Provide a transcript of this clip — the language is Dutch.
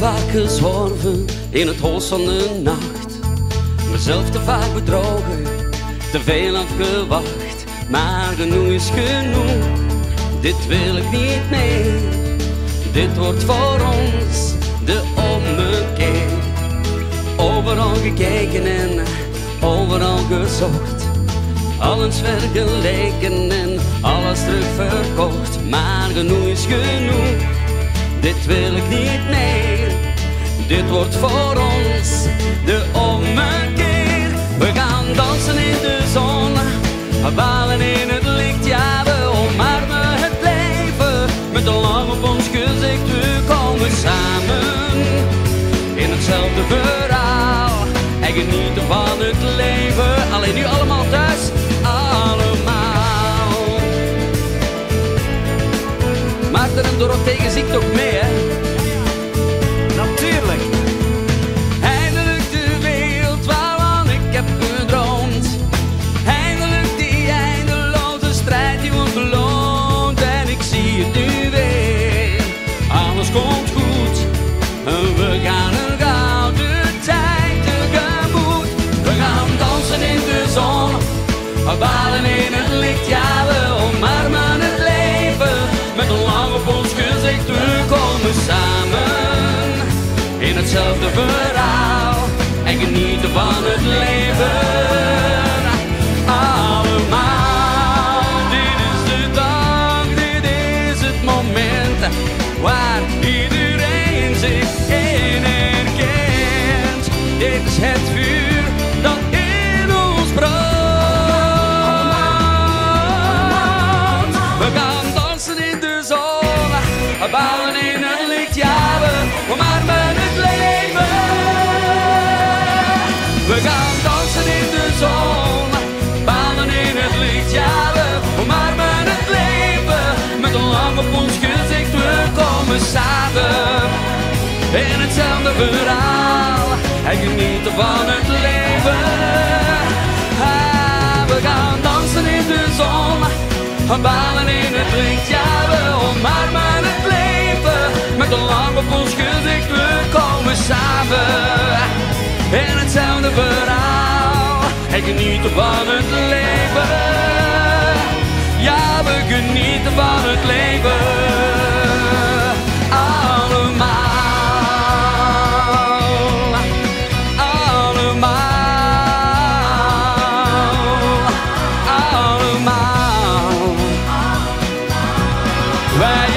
vaak gezworven in het holst van de nacht. Mezelf te vaak bedrogen, te veel afgewacht. Maar genoeg is genoeg, dit wil ik niet meer. Dit wordt voor ons de ommekeer. Overal gekeken en overal gezocht. Alles vergeleken en alles terugverkocht. Maar genoeg is genoeg, dit wil ik niet meer. Dit wordt voor ons de ommekeer. We gaan dansen in de zon, walen in het licht. Ja, we omarmen het leven met een lach op ons gezicht. We komen samen in hetzelfde verhaal en genieten van het leven. Alleen nu allemaal thuis, allemaal. Maarten en Dorothee, zingt toch mee, hè? Natuurlijk. Eindelijk de wereld waarvan ik heb gedroomd. Eindelijk die eindeloze strijd die wordt beloond. En ik zie het nu weer, alles komt goed. We gaan een gouden tijd tegemoet. We gaan dansen in de zon, walen in het licht. Ja, we omarmen het leven met een lach op ons gezicht. We komen samen in hetzelfde verhaal en genieten van het leven. Allemaal, dit is de dag, dit is het moment waar iedereen zich in herkent. Dit is het vuur dat in ons brandt. We gaan dansen in de zon, bouwen in het licht. Ja, we omarmen het leven. We gaan dansen in de zon, bouwen in het licht. Ja, we omarmen het leven met een lach op ons gezicht. We komen samen in hetzelfde verhaal en genieten van het leven. We gaan dansen in de zon, balen in het licht. Ja, we omarmen het leven met een lach op ons gezicht. We komen samen in hetzelfde verhaal en genieten van het leven. Ja, we genieten van het leven. Allemaal, allemaal, allemaal. Wij